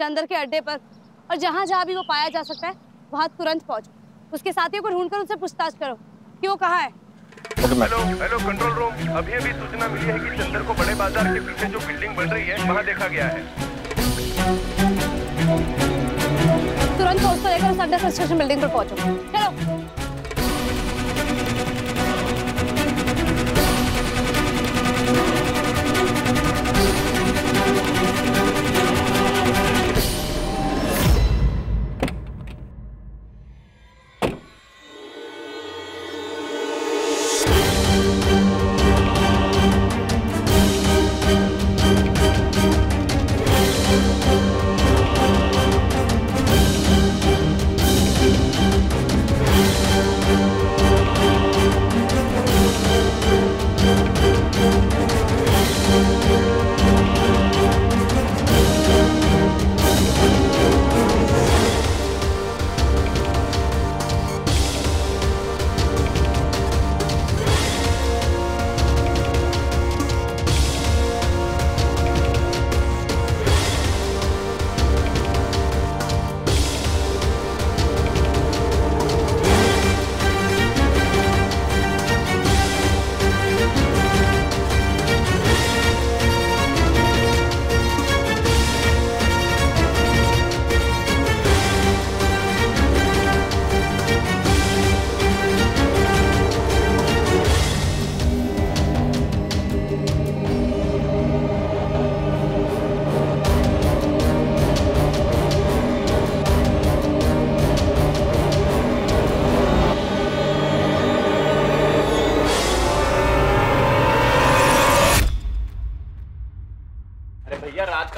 चंदर के अड्डे पर, और जहाँ जहाँ भी वो पाया जा सकता है वहाँ तुरंत पहुँचो। उसके साथियों को ढूंढकर उनसे पूछताछ करो कि वो कहाँ है। हेलो हेलो कंट्रोल रूम, अभी अभी सूचना मिली है कि चंदर को बड़े बाजार के पीछे जो बिल्डिंग बन रही है वहाँ देखा गया है। तुरंत उसको लेकर उस अड्डा कंस्ट्रक्शन बिल्डिंग पर पहुँचो। चलो।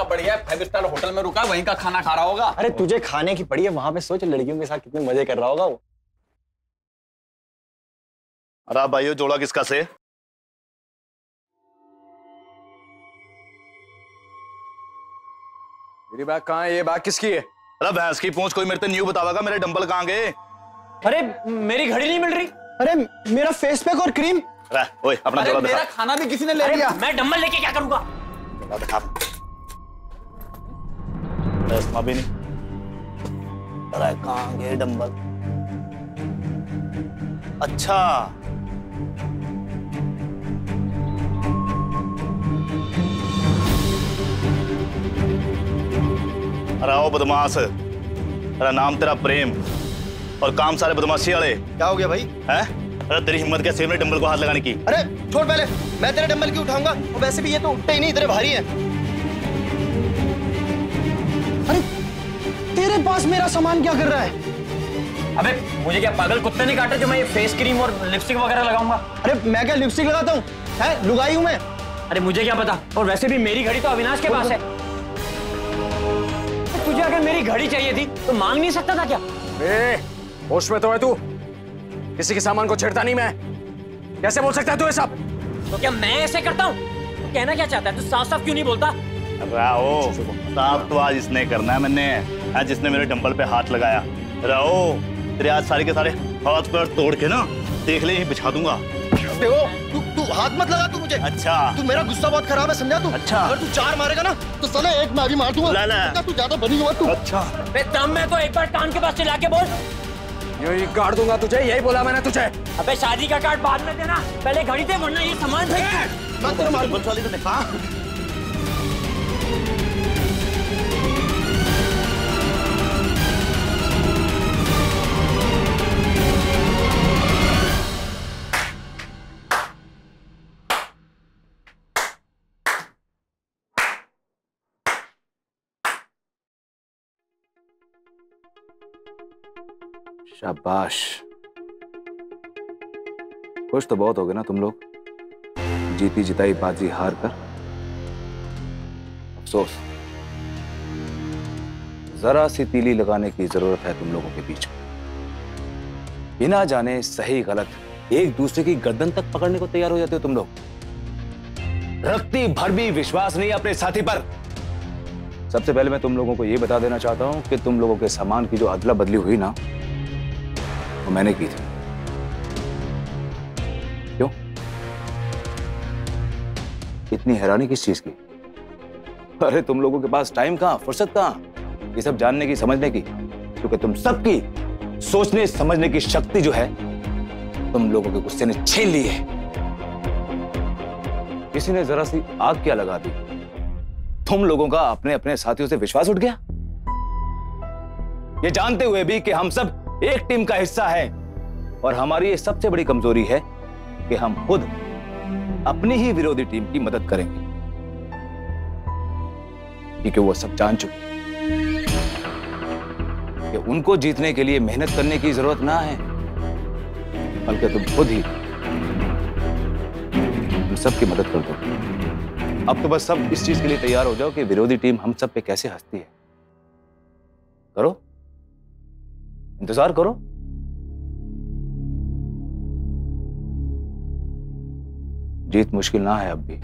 बढ़िया 5 स्टार होटल में रुका, वहीं का खाना खा रहा होगा। अरे तुझे खाने की पड़ी है, वहां पे सोच लड़कियों के साथ कितने मजे कर रहा होगा वो। अरे भाइयों, जोड़ा किसका से? मेरी बैग कहाँ है? ये बैग किसकी है? अरे भैंस की पूंछ, कोई मेरे को न्यू बतावेगा मेरे डंबल कहाँ गए? अरे मेरी घड़ी नहीं मिल रही। अरे मेरा फेस पैक और क्रीम। ओए अपना जोड़ा दिखा। मेरा खाना भी किसी ने ले लिया। मैं डंबल लेके क्या करूंगा? जोड़ा दिखा। भी नहीं। अरे कहाँ गए डंबल? अच्छा अरे ओ बदमाश, अरे नाम तेरा प्रेम और काम सारे बदमाशी वाले। क्या हो गया भाई? हैं? अरे तेरी हिम्मत कैसे मेरे डंबल को हाथ लगाने की? अरे छोड़ पहले, मैं तेरे डंबल क्यों उठाऊंगा? और वैसे भी ये तो उठते ही नहीं, इतने भारी हैं। अरे तेरे पास मेरा सामान क्या कर रहा है? अबे मुझे क्या पागल कुत्ते ने काटा जो मैं ये फेस क्रीम और लिपस्टिक वगैरह लगाऊंगा? अरे मैं क्या लिपस्टिक लगाता हूँ? है लुगाई हूँ मैं। अरे मुझे क्या पता, और वैसे भी मेरी घड़ी तो अविनाश के पास है। तुझे अगर मेरी घड़ी चाहिए थी तो मांग नहीं सकता था क्या? होश में तो है तू? किसी के सामान को छेड़ता नहीं मैं। कैसे बोल सकता है तू ये सब? तो क्या मैं ऐसे करता हूँ? तो कहना क्या चाहता है? तू साफ साफ क्यों नहीं बोलता? राओ साफ तो आज इसने करना है, मैंने आज जिसने मेरे डंबल पे हाथ लगाया। राओ तेरे आज सारे के सारे हाथ पैर तोड़ के ना देख ले, यहीं बिछा दूंगा। देखो तू हाथ मत लगा तू मुझे। अच्छा तू मेरा गुस्सा बहुत खराब है, समझा तू? अच्छा अगर तू 4 मारेगा ना तो साले एक मैं भी मार दूंगा। तू ज्यादा बनी हुआ तू। अच्छा दम में तो एक बार कान के पास चिल्ला के बोल। यही काट दूंगा तुझे, यही बोला मैंने तुझे। अबे शादी का कार्ड बाद में देना, पहले घड़ी दे वरना ये सामान फेंक। मैं तेरे मार वाली तो देखा। शाबाश, खुश तो बहुत हो गए ना तुम लोग, जीती जिताई बाजी हार कर। अफसोस, जरा सी तीली लगाने की जरूरत है तुम लोगों के बीच में। बिना जाने सही गलत एक दूसरे की गर्दन तक पकड़ने को तैयार हो जाते हो तुम लोग। रत्ती भर भी विश्वास नहीं अपने साथी पर। सबसे पहले मैं तुम लोगों को यह बता देना चाहता हूं कि तुम लोगों के सामान की जो अदला बदली हुई ना, वो मैंने की थी। क्यों? इतनी हैरानी किस चीज की? अरे तुम लोगों के पास टाइम कहां, फुर्सत कहां? ये सब जानने की, समझने की, क्योंकि तुम सबकी सोचने समझने की शक्ति जो है तुम लोगों के गुस्से ने छीन ली है। किसी ने जरा सी आग क्या लगा दी, तुम लोगों का अपने अपने साथियों से विश्वास उठ गया, ये जानते हुए भी कि हम सब एक टीम का हिस्सा है और हमारी ये सबसे बड़ी कमजोरी है कि हम खुद अपनी ही विरोधी टीम की मदद करेंगे, क्योंकि वो सब जान चुके हैं कि उनको जीतने के लिए मेहनत करने की जरूरत ना है, बल्कि तुम खुद ही हम सब की मदद कर दो। अब तो बस सब इस चीज के लिए तैयार हो जाओ कि विरोधी टीम हम सब पे कैसे हंसती है। करो, इंतजार करो। जीत मुश्किल ना है अब भी,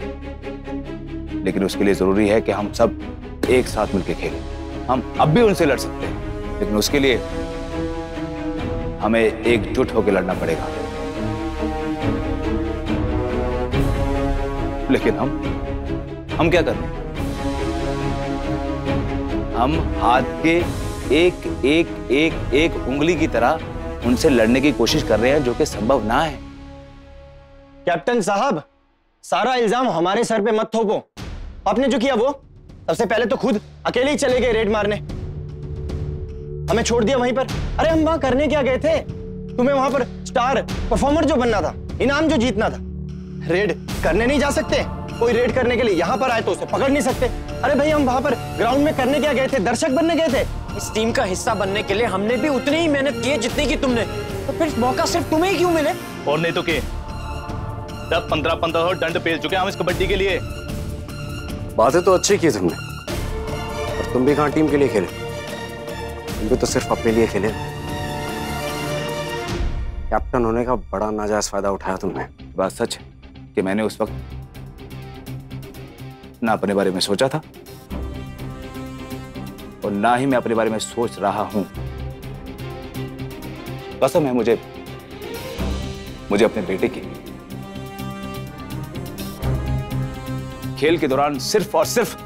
लेकिन उसके लिए जरूरी है कि हम सब एक साथ मिलकर खेलें। हम अब भी उनसे लड़ सकते हैं, लेकिन उसके लिए हमें एकजुट होकर लड़ना पड़ेगा। लेकिन हम क्या कर रहे हैं? हम हाथ के एक एक एक एक उंगली की तरह उनसे लड़ने की कोशिश कर रहे हैं, जो कि संभव ना है। कैप्टन साहब, सारा इल्जाम हमारे सर पे मत थोपो। आपने जो किया वो सबसे पहले तो खुद अकेले ही चले गए रेड मारने, हमें छोड़ दिया वहीं पर। अरे हम वहां करने क्या गए थे? तुम्हें वहां पर स्टार परफॉर्मर जो बनना था, इनाम जो जीतना था। रेड करने नहीं जा सकते? कोई रेड करने के लिए यहां पर आए तो उसे पकड़ नहीं सकते? अरे भाई, हम वहां पर ग्राउंड में करने क्या गए थे? दर्शक बनने गए थे। इस टीम का हिस्सा बनने के लिए हमने भी उतनी ही मेहनत की है जितनी की तुमने, तो फिर मौका सिर्फ तुम्हें ही क्यों मिले? और नहीं तो के तब 15-15 दंड पेल चुके हम इस कबड्डी के लिए। बातें तो अच्छी की तुमने, और तुम भी कहां टीम के लिए खेले? तुम भी तो सिर्फ अपने लिए खेले। कैप्टन होने का बड़ा नाजायज फायदा उठाया तुमने। बात सच है कि मैंने उस वक्त ना अपने बारे में सोचा था और ना ही मैं अपने बारे में सोच रहा हूं। कसम है मुझे अपने बेटे की। खेल के दौरान सिर्फ और सिर्फ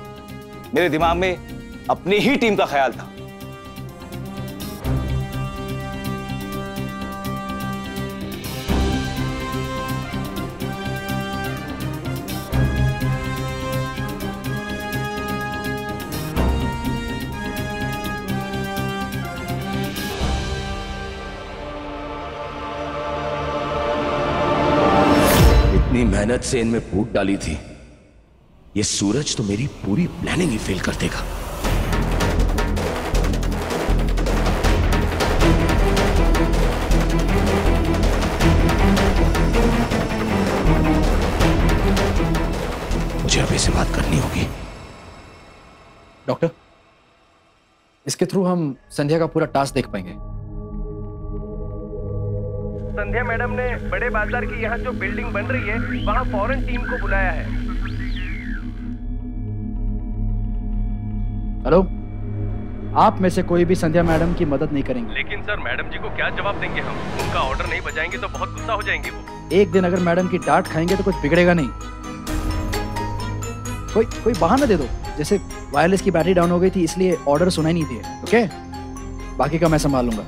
मेरे दिमाग में अपनी ही टीम का ख्याल था। इतनी मेहनत से इनमें फूट डाली थी, ये सूरज तो मेरी पूरी प्लानिंग ही फेल कर देगा। मुझे अभी से बात करनी होगी। डॉक्टर, इसके थ्रू हम संध्या का पूरा टास्क देख पाएंगे। संध्या मैडम ने बड़े बाजार की यहाँ जो बिल्डिंग बन रही है, वहाँ फॉरेन टीम को बुलाया है। हेलो, आप में से कोई भी संध्या मैडम की मदद नहीं करेंगे। लेकिन सर, मैडम जी को क्या जवाब देंगे हम? उनका ऑर्डर नहीं बजाएंगे तो बहुत गुस्सा हो जाएंगे वो। एक दिन अगर मैडम की डांट खाएंगे तो कुछ बिगड़ेगा नहीं। कोई बहाना दे दो, जैसे वायरलेस की बैटरी डाउन हो गई थी इसलिए ऑर्डर सुनाई नहीं दिए। ओके, बाकी का मैं संभाल लूंगा।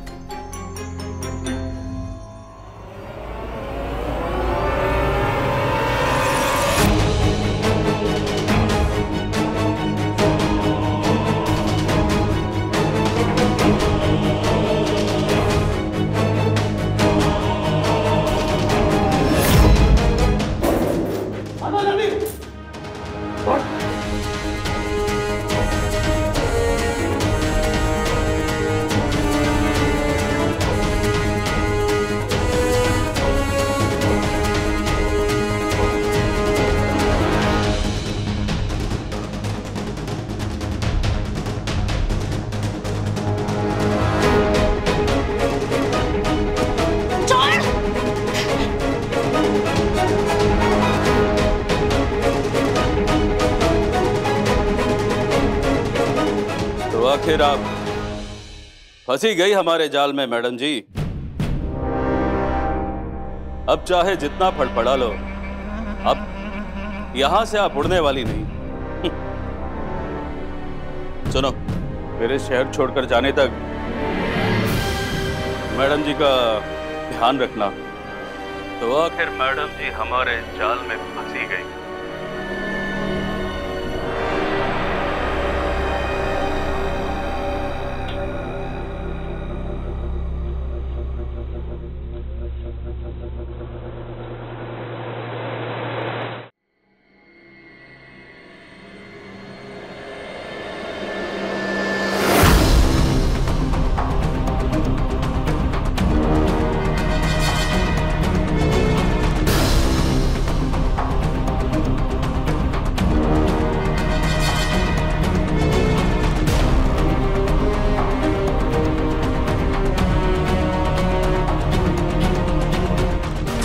आखिर आप फंसी गई हमारे जाल में मैडम जी। अब चाहे जितना फड़फड़ा लो, अब यहां से आप उड़ने वाली नहीं। सुनो, मेरे शहर छोड़कर जाने तक मैडम जी का ध्यान रखना। तो आखिर मैडम जी हमारे जाल में फंसी गई।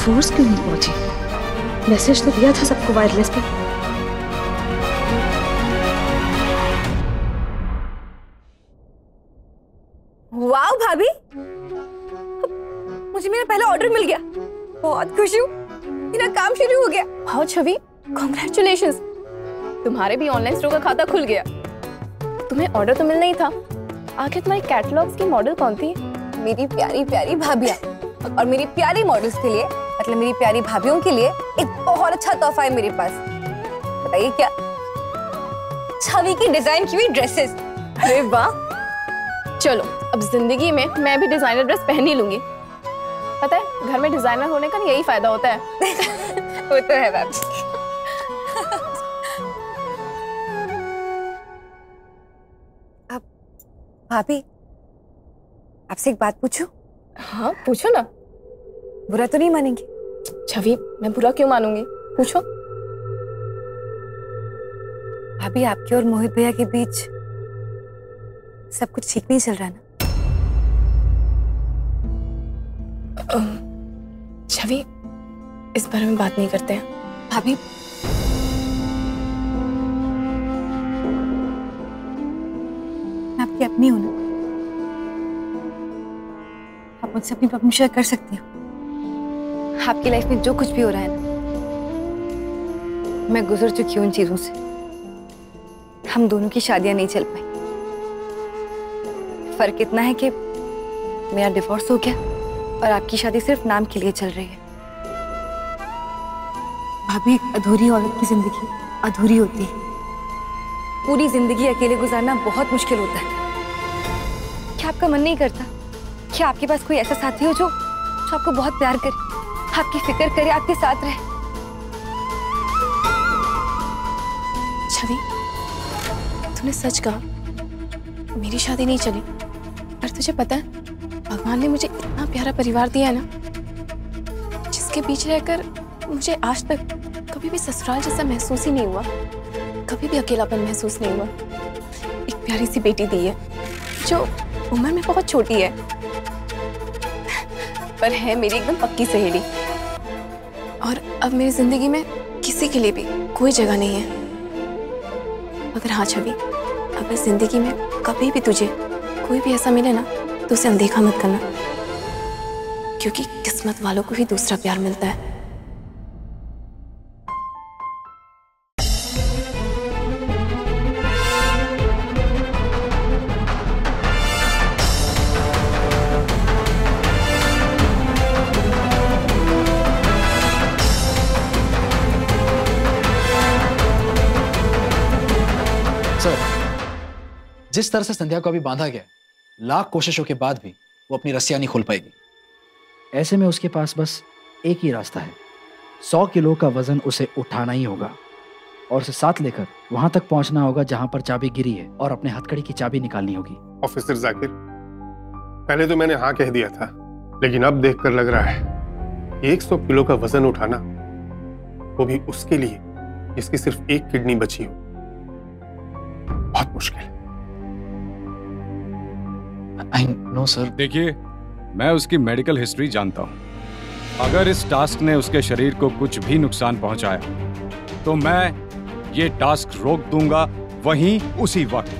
फोर्स क्यों नहीं पहुंची? मैसेज तो दिया था सबको वायरलेस पे। वाह भाभी, मुझे मेरा पहला ऑर्डर मिल गया। बहुत खुश हूँ, मेरा काम शुरू हो गया। वाह छवि, कांग्रेचुलेशंस, तुम्हारे भी ऑनलाइन स्टोर का खाता खुल गया। तुम्हें ऑर्डर तो मिलना ही था। आखिर तुम्हारी कैटलॉग्स की मॉडल कौन थी? मेरी प्यारी प्यारी भाभियाँ, और मेरी प्यारी मॉडल्स के लिए, मतलब मेरी प्यारी भाभियों के लिए एक बहुत अच्छा तोहफा है मेरे पास। बताइए क्या? छवि की डिजाइन की हुई ड्रेसेस। अरे वाह, चलो अब जिंदगी में मैं भी डिजाइनर ड्रेस पहन ही लूंगी। पता है घर में डिजाइनर होने का यही फायदा होता है। वो तो है भाभी। अब भाभी, आपसे एक बात पूछूं? हाँ पूछो ना। बुरा तो नहीं मानेंगी? छवि, मैं बुरा क्यों मानूंगी, पूछो। भाभी, आपके और मोहित भैया के बीच सब कुछ ठीक नहीं चल रहा ना? छवि, इस बारे में बात नहीं करते हैं। भाभी, मैं आपकी अपनी हूं ना, आप मुझसे अपनी प्रॉब्लम शेयर कर सकती हो। आपकी लाइफ में जो कुछ भी हो रहा है ना, मैं गुजर चुकी हूं उन चीजों से। हम दोनों की शादियां नहीं चल पाई। फर्क इतना है कि मेरा डिवोर्स हो गया और आपकी शादी सिर्फ नाम के लिए चल रही है। भाभी, एक अधूरी औरत की जिंदगी अधूरी होती है। पूरी जिंदगी अकेले गुजारना बहुत मुश्किल होता है। क्या आपका मन नहीं करता कि आपके पास कोई ऐसा साथी हो जो आपको बहुत प्यार करे, आपकी फिक्र करे, आपके साथ रहे? छवि, तूने सच कहा, मेरी शादी नहीं चली। पर तुझे पता है, भगवान ने मुझे इतना प्यारा परिवार दिया है ना, जिसके बीच रहकर मुझे आज तक कभी भी ससुराल जैसा महसूस ही नहीं हुआ, कभी भी अकेलापन महसूस नहीं हुआ। एक प्यारी सी बेटी दी है जो उम्र में बहुत छोटी है, पर है मेरी एकदम पक्की सहेली। और अब मेरी जिंदगी में किसी के लिए भी कोई जगह नहीं है। मगर हाँ छवि, अगर जिंदगी में कभी भी तुझे कोई भी ऐसा मिले ना, तो उसे अनदेखा मत करना, क्योंकि किस्मत वालों को ही दूसरा प्यार मिलता है। जिस तरह से संध्या को अभी बांधा गया, लाख कोशिशों के बाद भी वो अपनी रस्सियां नहीं खोल पाएगी। ऐसे में उसके पास बस एक ही रास्ता है, 100 किलो का वजन उसे उठाना ही होगा और उसे साथ लेकर वहां तक पहुंचना होगा जहां पर चाबी गिरी है, और अपने हथकड़ी की चाबी निकालनी होगी। ऑफिसर जाकिर, पहले तो मैंने हाँ कह दिया था, लेकिन अब देखकर लग रहा है 100 किलो का वजन उठाना, वो भी उसके लिए जिसकी सिर्फ एक किडनी बची हो, बहुत मुश्किल है। I know, sir. देखिए, मैं उसकी मेडिकल हिस्ट्री जानता हूं। अगर इस टास्क ने उसके शरीर को कुछ भी नुकसान पहुंचाया, तो मैं ये टास्क रोक दूंगा वहीं उसी वक्त।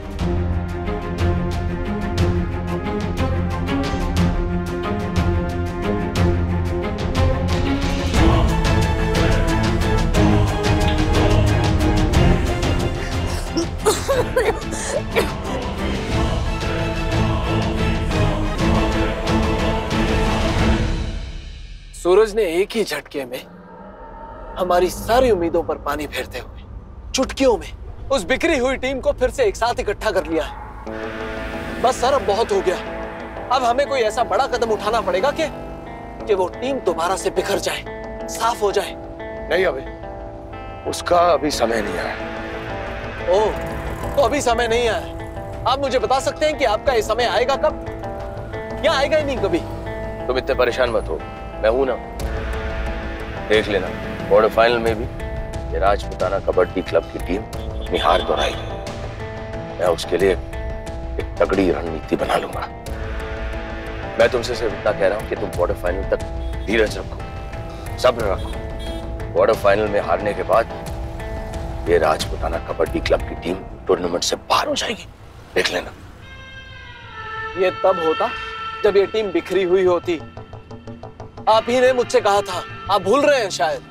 सूरज ने एक ही झटके में हमारी सारी उम्मीदों पर पानी फेरते हुए चुटकियों में उस बिखरी हुई टीम को फिर से एक साथ इकट्ठा कर लिया है। बस सर, अब बहुत हो गया। अब हमें कोई ऐसा बड़ा कदम उठाना पड़ेगा कि वो टीम दोबारा से बिखर जाए, साफ हो जाए। नहीं अभी, उसका अभी समय नहीं आया। ओह, तो अभी समय नहीं आया। आप मुझे बता सकते हैं कि आपका ये समय आएगा कब, या आएगा ही नहीं कभी? तुम इतने परेशान मत हो, मैं हूं ना। देख लेना, क्वार्टर फाइनल में भी ये राजपुताना कबड्डी क्लब की टीम अपनी हार दोहराएगी। मैं उसके लिए एक तगड़ी रणनीति बना लूंगा। मैं तुमसे सिर्फ इतना कह रहा हूं कि तुम क्वार्टर फाइनल तक धीरज रखो, सब्र रखो। क्वार्टर फाइनल में हारने के बाद ये राजपुताना कबड्डी क्लब की टीम टूर्नामेंट से बाहर हो जाएगी। देख लेना। ये तब होता जब ये टीम बिखरी हुई होती। आप ही ने मुझसे कहा था, आप भूल रहे हैं शायद,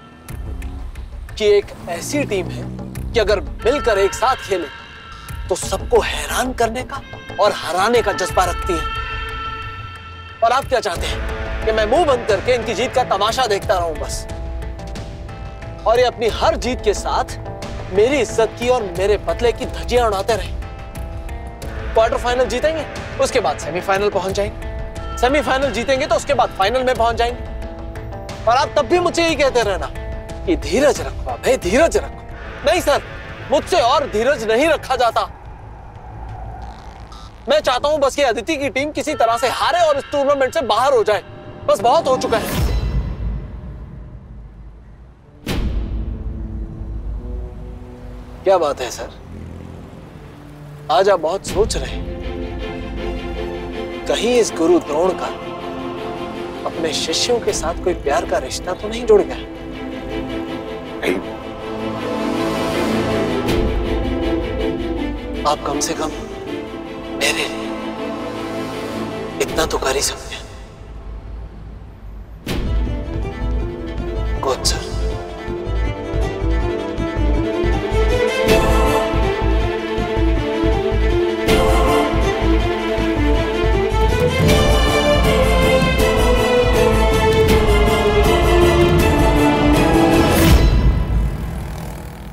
कि एक ऐसी टीम है कि अगर मिलकर एक साथ खेले तो सबको हैरान करने का और हराने का जज्बा रखती है। और आप क्या चाहते हैं कि मैं मुंह बंद करके इनकी जीत का तमाशा देखता रहूं बस? और ये अपनी हर जीत के साथ मेरी इज्जत की और मेरे बदले की धज्जियां उड़ाते रहे। क्वार्टर फाइनल जीतेंगे, उसके बाद सेमीफाइनल पहुंच जाएंगे। सेमीफाइनल जीतेंगे तो उसके बाद फाइनल में पहुंच जाएंगे। और आप तब भी मुझे यही कहते रहना कि धीरज रखो भाई, धीरज रखो। नहीं सर, मुझसे और धीरज नहीं रखा जाता। मैं चाहता हूं बस कि अदिति की टीम किसी तरह से हारे और इस टूर्नामेंट से बाहर हो जाए। बस बहुत हो चुका है। क्या बात है सर, आज आप बहुत सोच रहे हैं। कहीं इस गुरु द्रोण का अपने शिष्यों के साथ कोई प्यार का रिश्ता तो नहीं जुड़ गया? नहीं। आप कम से कम मेरे लिए इतना तो कर ही सकते हैं। Good sir.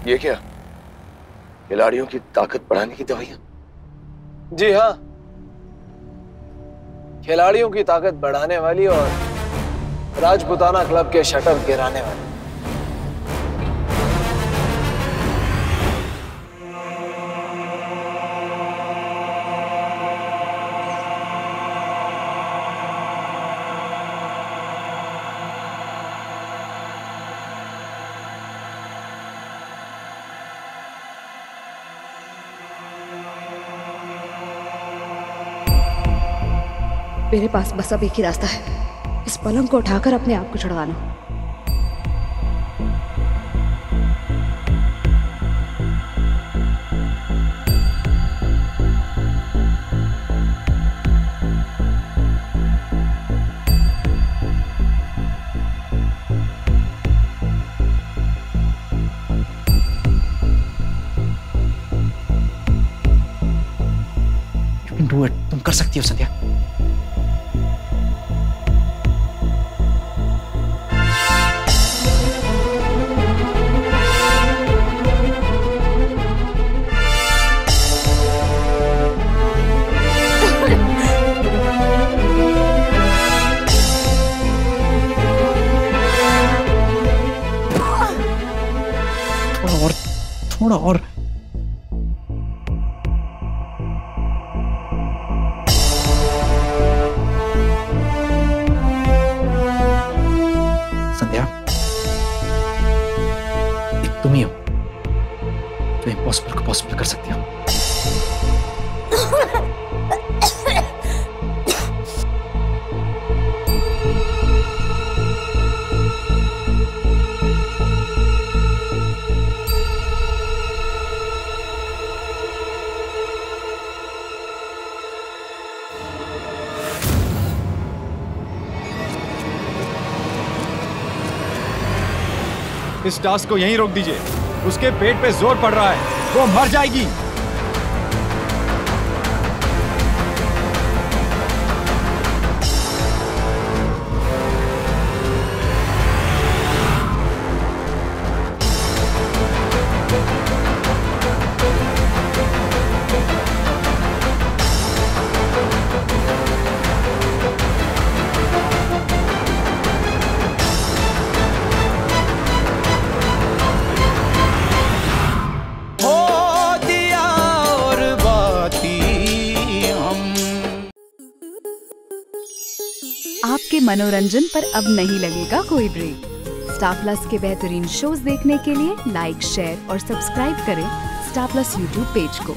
ये क्या, खिलाड़ियों की ताकत बढ़ाने की दवाइयां? जी हाँ, खिलाड़ियों की ताकत बढ़ाने वाली और राजपुताना क्लब के शटर गिराने वाली। मेरे पास बस अब एक ही रास्ता है, इस पलंग को उठाकर अपने आप को छुड़वाना। You can do it. तुम कर सकती हो संध्या। थोड़ा और संध्या, एक तुम ही हो जो इम्पॉसिबल को पॉसिबल कर सकती हो। इस टास्क को यहीं रोक दीजिए। उसके पेट पे जोर पड़ रहा है, वो मर जाएगी। मनोरंजन पर अब नहीं लगेगा कोई ब्रेक। स्टार प्लस के बेहतरीन शोज देखने के लिए लाइक, शेयर और सब्सक्राइब करें स्टार प्लस यूट्यूब पेज को।